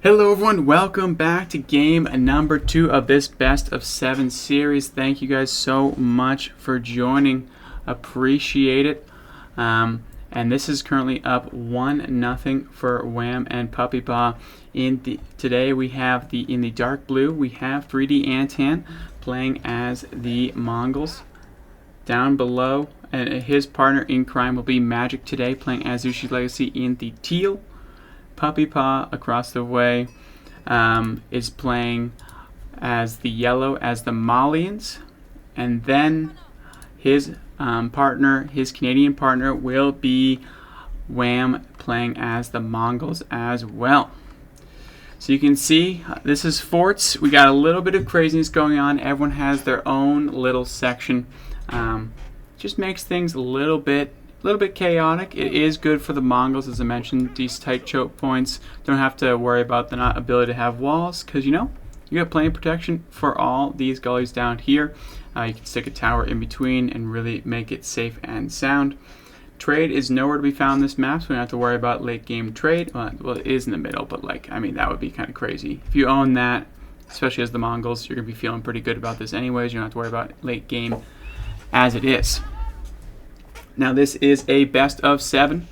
Hello everyone, welcome back to game number 2 of this best of 7 series. Thank you guys so much for joining. Appreciate it. And this is currently up 1-0 for Wam and Puppypaw. Today we have in the dark blue we have 3D Anotand playing as the Mongols. Down below, and his partner in crime will be Magic today, playing as Zushi's Legacy in the teal. Puppypaw across the way is playing as the yellow, as the Malians, and then his Canadian partner will be Wam, playing as the Mongols as well. So you can see this is forts. We got a little bit of craziness going on. Everyone has their own little section. Just makes things a little bit chaotic. It is good for the Mongols, as I mentioned. These tight choke points, don't have to worry about the not ability to have walls, because you got plenty of protection for all these gullies down here. You can stick a tower in between and really make it safe and sound. Trade is nowhere to be found in this map, so we don't have to worry about late game trade. Well, it is in the middle, but that would be kind of crazy. If you own that, especially as the Mongols, you're going to be feeling pretty good about this anyways. You don't have to worry about late game as it is. Now this is a best of 7,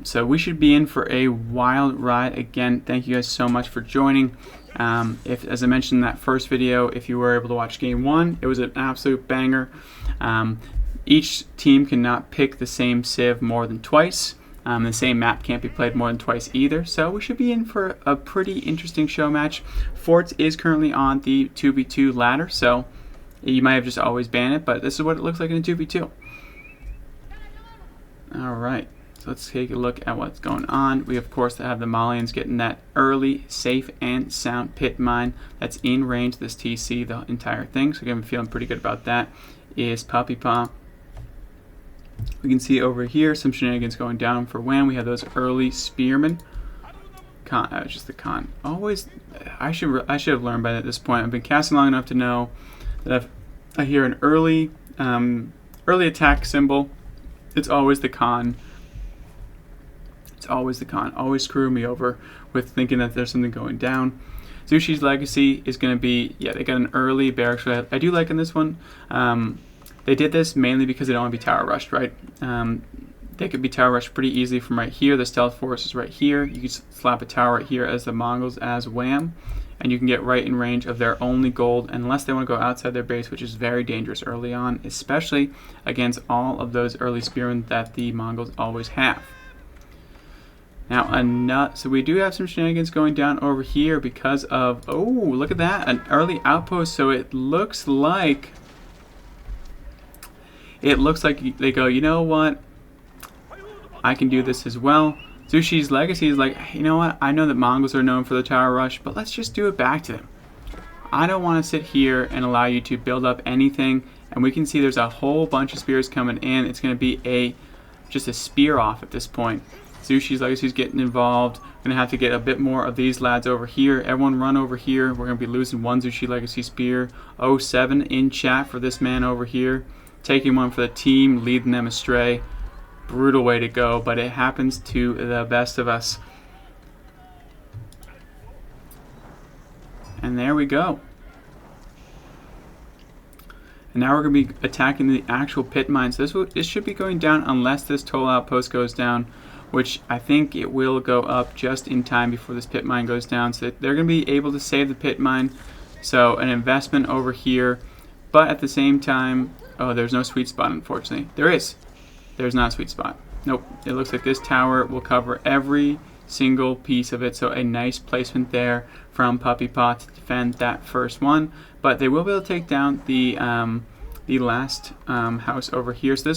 so we should be in for a wild ride. Again, thank you guys so much for joining. As I mentioned in that first video, if you were able to watch game 1, it was an absolute banger. Each team cannot pick the same civ more than twice. The same map can't be played more than twice either, so we should be in for a pretty interesting show match. Forts is currently on the 2v2 ladder, so you might have just always banned it, but this is what it looks like in a 2v2. Alright, so let's take a look at what's going on. We of course have the Malians getting that early, safe and sound pit mine that's in range of this TC, the entire thing. So again, I'm feeling pretty good about that. Is Puppypaw. We can see over here some shenanigans going down for Wam. We have those early spearmen. Just the con. Always, I should have learned by this point. I've been casting long enough to know that I hear an early attack symbol. It's always the con. It's always the con. Always screw me over with thinking that there's something going down. Zushi's Legacy is going to be, they got an early barracks. I do like in this one. They did this mainly because they don't want to be tower rushed, right? They could be tower rushed pretty easily from right here. The stealth force is right here. You can slap a tower right here as the Mongols as Wam, and you can get right in range of their only gold, unless they want to go outside their base, which is very dangerous early on, especially against all of those early spearmen that the Mongols always have. Now, so we do have some shenanigans going down over here because of, oh, look at that, an early outpost. So it looks like they go, you know what, I can do this as well. Zushi's Legacy is like, you know what, I know that Mongols are known for the tower rush, but let's just do it back to them. I don't want to sit here and allow you to build up anything. And we can see there's a whole bunch of spears coming in. It's going to be just a spear off at this point. Zushi's Legacy is getting involved. We're going to have to get a bit more of these lads over here. Everyone run over here. We're going to be losing one Zushi Legacy spear. Bo7 in chat for this man over here. Taking one for the team, leading them astray. Brutal way to go, but it happens to the best of us. And there we go. And now we're going to be attacking the actual pit mine. So this should be going down unless this toll outpost goes down, which I think it will go up just in time before this pit mine goes down. So they're going to be able to save the pit mine. So an investment over here, but at the same time, oh, there's no sweet spot, unfortunately. There's not a sweet spot. Nope. It looks like this tower will cover every single piece of it. So a nice placement there from Puppypaw to defend that first one. But they will be able to take down the last house over here. So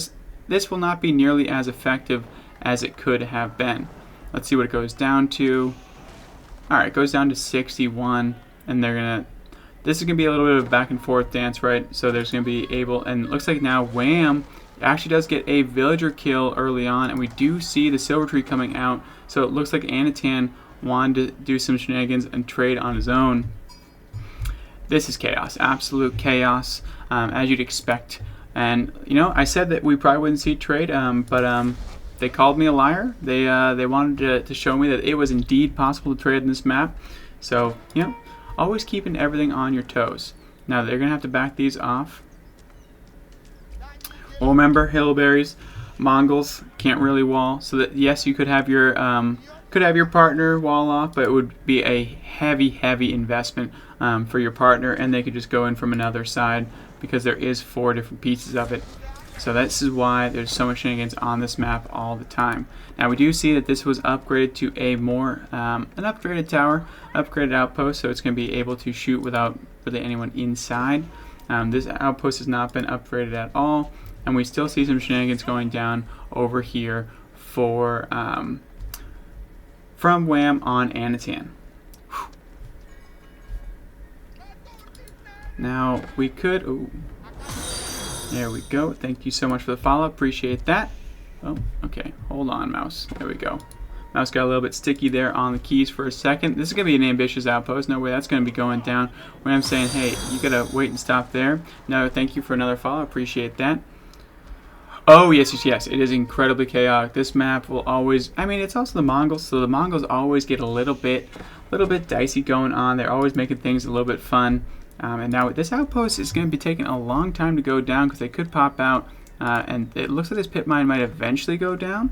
this will not be nearly as effective as it could have been. Let's see what it goes down to. All right, it goes down to 61, and this is gonna be a little bit of a back and forth dance, right? So there's gonna be and it looks like now Wam actually does get a villager kill early on, and we do see the silver tree coming out. So it looks like Anotand wanted to do some shenanigans and trade on his own. This is chaos, absolute chaos, as you'd expect. And I said that we probably wouldn't see trade, but they called me a liar. They wanted to show me that it was indeed possible to trade in this map. So, you know, always keeping everything on your toes. Now they're gonna have to back these off. Well, remember, Hillberries, Mongols can't really wall. So that yes, you could have your partner wall off, but it would be a heavy investment for your partner, and they could just go in from another side because there is 4 different pieces of it. So this is why there's so much shenanigans on this map all the time. Now we do see that this was upgraded to a more an upgraded tower, upgraded outpost, so it's going to be able to shoot without really anyone inside. This outpost has not been upgraded at all, and we still see some shenanigans going down over here for from Wam on Anotand. Now we could. Ooh. There we go. Thank you so much for the follow. Appreciate that. Oh, okay. Hold on, mouse. There we go. Mouse got a little bit sticky there on the keys for a second. This is going to be an ambitious outpost. No way that's going to be going down. When I'm saying, hey, you got to wait and stop there. No, thank you for another follow. Appreciate that. Oh, yes. It is incredibly chaotic. This map will always... I mean, it's also the Mongols, so the Mongols always get a little bit dicey going on. They're always making things a little bit fun. And now this outpost is going to be taking a long time to go down because they could pop out. And it looks like this pit mine might eventually go down.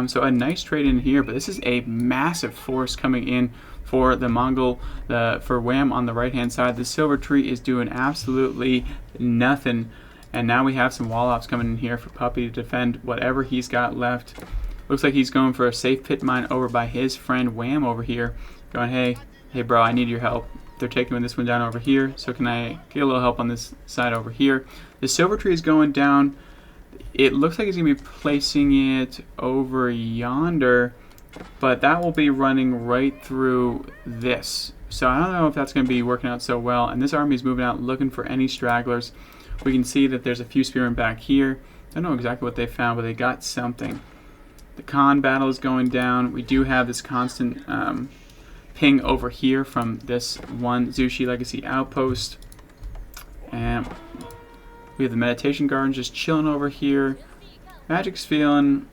So a nice trade in here. But this is a massive force coming in for the Mongol, for Wam on the right-hand side. The silver tree is doing absolutely nothing. And now we have some wall-offs coming in here for Puppy to defend whatever he's got left. Looks like he's going for a safe pit mine over by his friend Wam over here. Going, hey bro, I need your help. They're taking this one down over here, so can I get a little help on this side over here? The silver tree is going down. It looks like he's going to be placing it over yonder, but that will be running right through this. So I don't know if that's going to be working out so well. And this army is moving out looking for any stragglers. We can see that there's a few spearmen back here. I don't know exactly what they found, but they got something. The Khan battle is going down. We do have this constant ping over here from this one Zushi Legacy outpost. And we have the Meditation Garden just chilling over here. Magic's feeling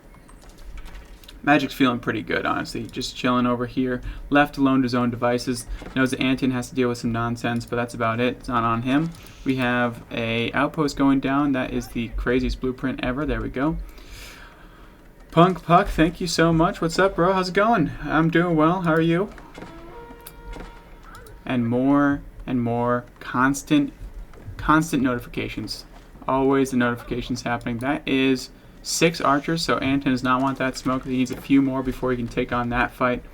pretty good, honestly. Just chilling over here. Left alone to his own devices. Knows that Anotand has to deal with some nonsense, but that's about it. It's not on him. We have a outpost going down. That is the craziest blueprint ever. There we go. Punk Puck, thank you so much. What's up, bro? How's it going? I'm doing well. How are you? And more constant notifications. Always the notifications happening. That is 6 archers, so Anotand does not want that smoke. He needs a few more before he can take on that fight.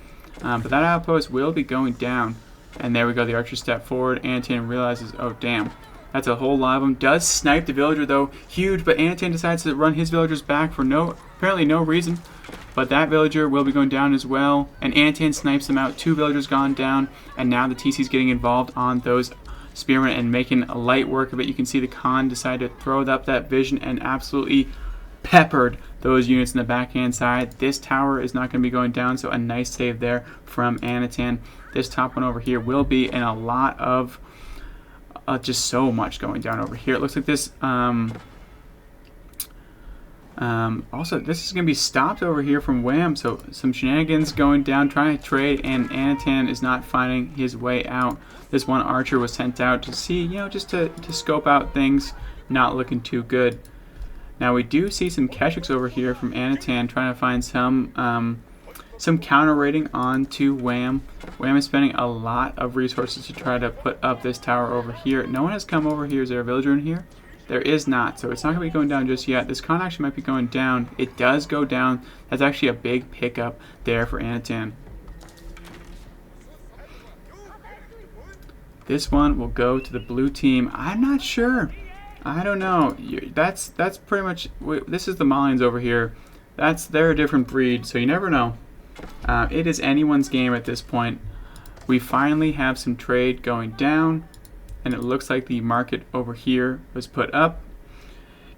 But that outpost will be going down. And there we go. The archers step forward. Anotand realizes, oh damn, that's a whole lot of them. Does snipe the villager though, huge. But Anotand decides to run his villagers back for apparently no reason. But that villager will be going down as well. And Anotand snipes them out. 2 villagers gone down. And now the TC's getting involved on those spearmen and making a light work of it. You can see the Khan decide to throw up that vision and absolutely peppered those units in the backhand side. This tower is not going to be going down, so a nice save there from Anotand. This top one over here will be, and a lot of just so much going down over here. It looks like this also this is going to be stopped over here from Wam, so some shenanigans going down, trying to trade, and Anotand is not finding his way out. This one archer was sent out to see, just to scope out things. Not looking too good. Now we do see some Keshiks over here from Anotand trying to find some counter raiding onto Wam. Wam is spending a lot of resources to try to put up this tower over here. No one has come over here. Is there a villager in here? There is not, so it's not going to be going down just yet. This con actually might be going down. It does go down. That's actually a big pickup there for Anotand. This one will go to the blue team. I'm not sure. I don't know. That's pretty much. This is the Malians over here. They're a different breed, so you never know. It is anyone's game at this point. We finally have some trade going down, and it looks like the market over here was put up.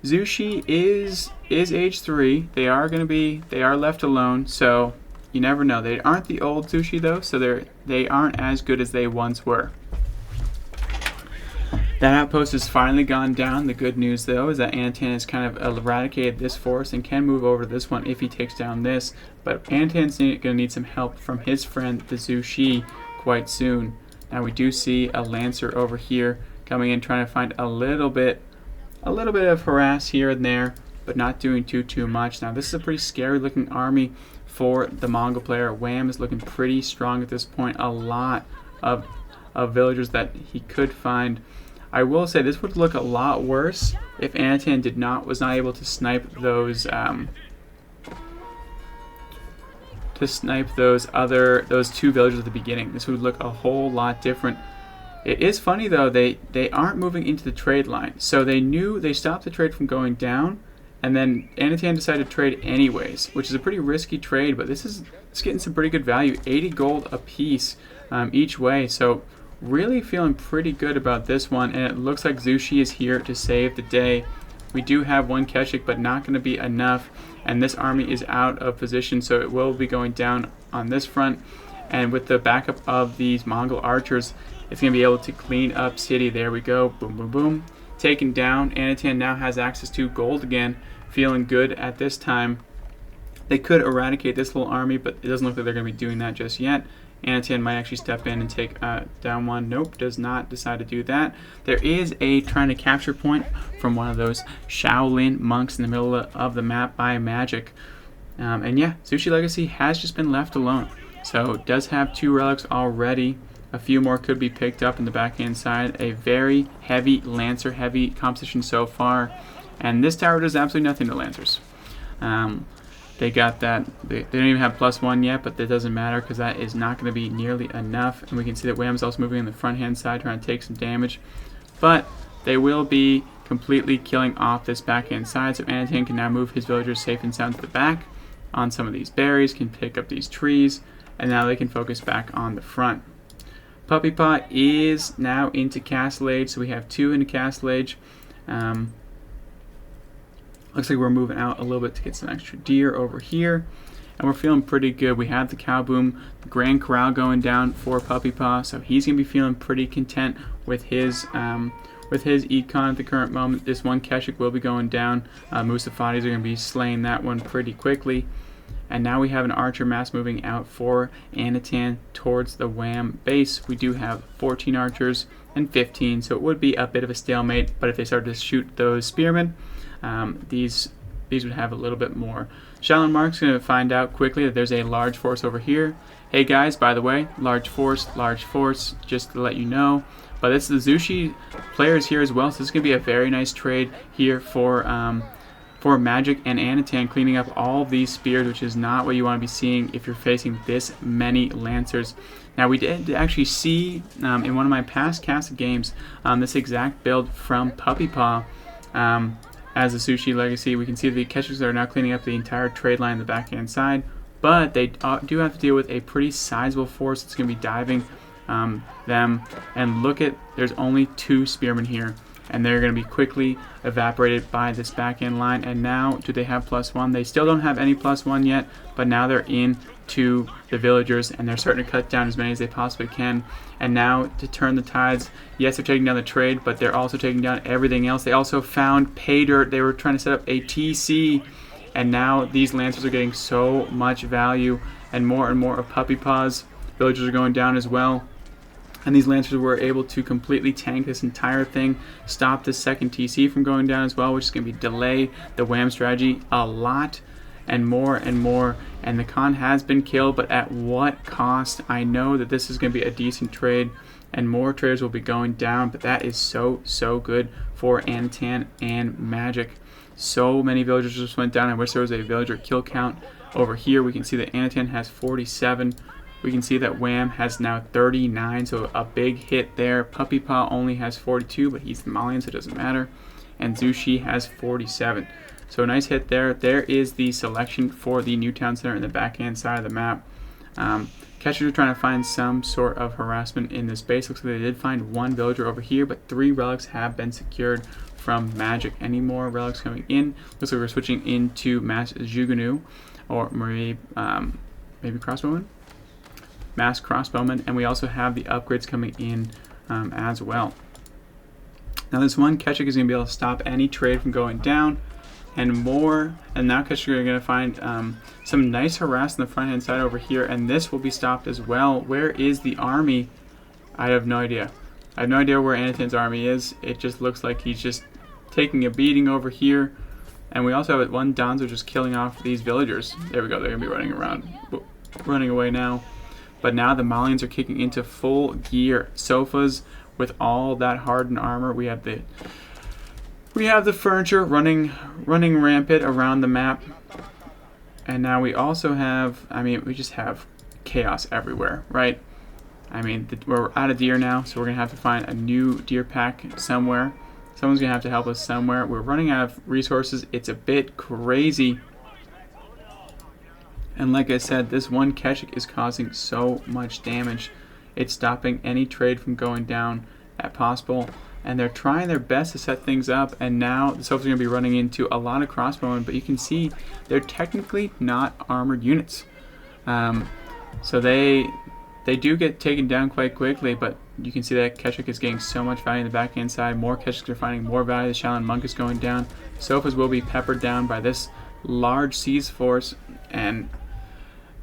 Zushi is age 3. They are left alone, so you never know. They aren't the old Zushi though, so they aren't as good as they once were. That outpost has finally gone down. The good news, though, is that Anotand has kind of eradicated this force and can move over to this one if he takes down this. But Anotand's going to need some help from his friend, the Zhu Shi, quite soon. Now we do see a Lancer over here coming in, trying to find a little bit of harass here and there, but not doing too much. Now this is a pretty scary looking army for the Mongol player. Wam is looking pretty strong at this point. A lot of villagers that he could find. I will say this would look a lot worse if Anotand was not able to snipe those those two villagers at the beginning. This would look a whole lot different. It is funny though, they aren't moving into the trade line, so they stopped the trade from going down, and then Anotand decided to trade anyways, which is a pretty risky trade, but it's getting some pretty good value, 80 gold a piece each way. So really feeling pretty good about this one, and it looks like Zhu Shi is here to save the day. We do have one Keshik, but not going to be enough, and this army is out of position, so it will be going down on this front. And with the backup of these Mongol archers, it's going to be able to clean up city. There we go. Boom, boom, boom. Taken down. Anotand now has access to gold again. Feeling good at this time. They could eradicate this little army, but it doesn't look like they're going to be doing that just yet. Anotand might actually step in and take down one. Nope, does not decide to do that. There is a trying to capture point from one of those Shaolin monks in the middle of the map by Magic. And yeah, Zhu Shi Legacy has just been left alone. So it does have 2 relics already. A few more could be picked up in the backhand side. A very heavy Lancer, heavy composition so far. And this tower does absolutely nothing to Lancers. They got that. They don't even have +1 yet, but that doesn't matter because that is not going to be nearly enough. And we can see that Wam's also moving in the front hand side, trying to take some damage. But they will be completely killing off this backhand side. So Anotand can now move his villagers safe and sound to the back on some of these berries, can pick up these trees, and now they can focus back on the front. Puppypaw is now into Castle Age, so we have 2 into Castle Age. Looks like we're moving out a little bit to get some extra deer over here, and we're feeling pretty good. We have the cow boom, the Grand Corral going down for Puppypaw, so he's gonna be feeling pretty content with his econ at the current moment. This one Keshik will be going down. Musafadis are gonna be slaying that one pretty quickly. And now we have an archer mass moving out for Anotand towards the Wam base. We do have 14 archers and 15, so it would be a bit of a stalemate, but if they started to shoot those spearmen, these would have a little bit more. Shaolin Mark's going to find out quickly that there's a large force over here. Hey guys, by the way, large force, just to let you know. But this is the Zhu Shi players here as well, so this is going to be a very nice trade here for Magic and Anotand, cleaning up all of these spears, which is not what you want to be seeing if you're facing this many Lancers. Now we did actually see in one of my past casted games this exact build from Puppypaw as a Zhu Shi Legacy. We can see the Keshiks are now cleaning up the entire trade line on the backhand side, but they do have to deal with a pretty sizable force that's going to be diving them. And look at, there's only 2 spearmen here, and they're going to be quickly evaporated by this back end line. And now, do they have +1? They still don't have any +1 yet, but now they're into the villagers, and they're starting to cut down as many as they possibly can. And now, to turn the tides, yes, they're taking down the trade, but they're also taking down everything else. They also found pay dirt. They were trying to set up a TC, and now these Lancers are getting so much value, and more of Puppypaw's villagers are going down as well. And these Lancers were able to completely tank this entire thing, stop the second TC from going down as well, which is going to be delay the Wam strategy a lot, and more. And the Khan has been killed, but at what cost? I know that this is going to be a decent trade, and more traders will be going down, but that is so good for Anotand and Magic. So many villagers just went down. I wish there was a villager kill count over here. We can see that Anotand has 47. We can see that Wam has now 39, so a big hit there. Puppypaw only has 42, but he's the Malian, so it doesn't matter. And Zhu Shi has 47. So a nice hit there. There is the selection for the new town center in the backhand side of the map. Catchers are trying to find some sort of harassment in this base. Looks like they did find 1 villager over here, but 3 relics have been secured from Magic. Any more relics coming in? Looks like we're switching into Mass Jugunu, or maybe Crossbowman? Mass Crossbowman, and we also have the upgrades coming in as well. Now this one Keshik is going to be able to stop any trade from going down, and now Keshik are going to find some nice harass on the front hand side over here, and this will be stopped as well. Where is the army? I have no idea. I have no idea where Anotand's army is. It just looks like he's just taking a beating over here. And we also have one Donzo just killing off these villagers. There we go. They're going to be running around, running away now. But now the Malians are kicking into full gear. Sofas with all that hardened armor. We have the furniture running rampant around the map. And now we also have, we just have chaos everywhere, right? We're out of deer now, so we're going to have to find a new deer pack somewhere. Someone's going to have to help us somewhere. We're running out of resources. It's a bit crazy. And like I said, this one Keshik is causing so much damage. It's stopping any trade from going down at possible. And they're trying their best to set things up. And now the Sofas are going to be running into a lot of crossbowmen. But you can see they're technically not armored units. So they do get taken down quite quickly, but you can see that Keshik is getting so much value in the backhand side. More Keshiks are finding more value. The Shaolin Monk is going down. Sofas will be peppered down by this large siege force. And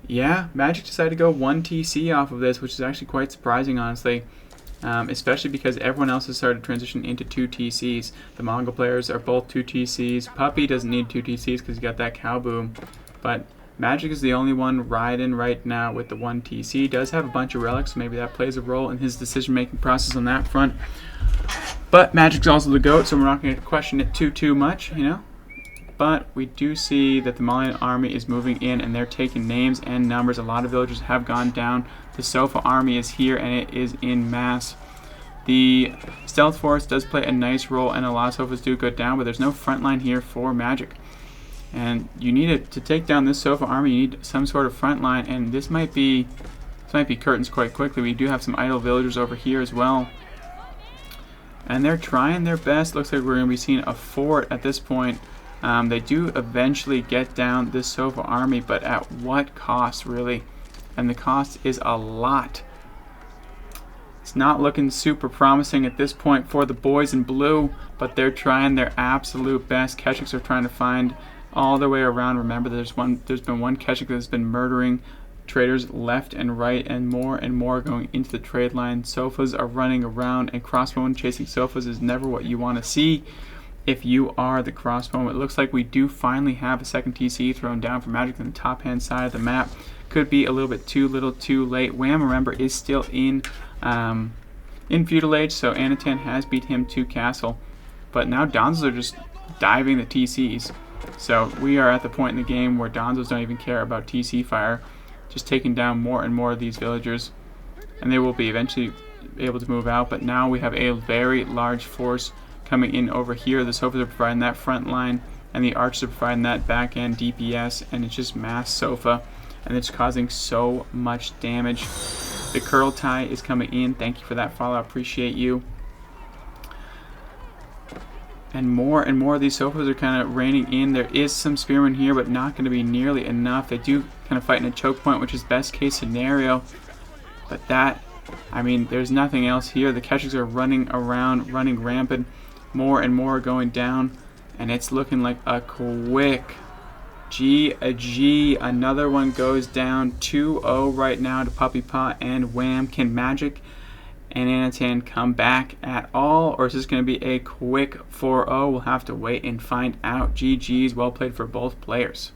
yeah, Magic decided to go 1 TC off of this, which is actually quite surprising, honestly. Especially because everyone else has started to transition into 2 TCs. The Mongol players are both 2 TCs. Puppy doesn't need 2 TCs because he got that cow boom. But Magic is the only one riding right now with the 1 TC. He does have a bunch of relics, so maybe that plays a role in his decision-making process on that front. But Magic's also the GOAT, so we're not going to question it too much, you know. But we do see that the Malian army is moving in, and they're taking names and numbers. A lot of villagers have gone down. The Sofa army is here, and it is in mass. The Stealth Force does play a nice role, and a lot of Sofas do go down, but there's no front line here for Magic. And you need it to take down this Sofa army. You need some sort of front line, and this might be curtains quite quickly. We do have some idle villagers over here as well, and they're trying their best. Looks like we're going to be seeing a fort at this point. They do eventually get down this Sofa army, but at what cost, really? And the cost is a lot. It's not looking super promising at this point for the boys in blue, but they're trying their absolute best. Keshiks are trying to find all the way around. Remember, there's been one Keshik that's been murdering traders left and right, and more going into the trade line. Sofas are running around, and crossbowmen chasing Sofas is never what you want to see if you are the crossbowman. It looks like we do finally have a second TC thrown down for Magic on the top hand side of the map. Could be a little bit too little too late. Wam, remember, is still in feudal age, so Anotand has beat him to castle, but now Donzos are just diving the TCs. So we are at the point in the game where Donzos don't even care about TC fire, just taking down more and more of these villagers, and they will be eventually able to move out. But now we have a very large force coming in over here. The Sofas are providing that front line, and the archers are providing that back end DPS, and it's just mass Sofa, and it's causing so much damage. The Curl Tie is coming in. Thank you for that follow. I appreciate you. And more of these Sofas are kind of raining in. There is some Spearmen here, but not going to be nearly enough. They do kind of fight in a choke point, which is best case scenario. But that, there's nothing else here. The Keshiks are running around, running rampant. More and more are going down, and it's looking like a quick GG. Another one goes down. 2-0 right now to Puppypaw and Wam. Can Magic and Anotand come back at all, or is this going to be a quick 4-0? We'll have to wait and find out. GG's. Well played for both players.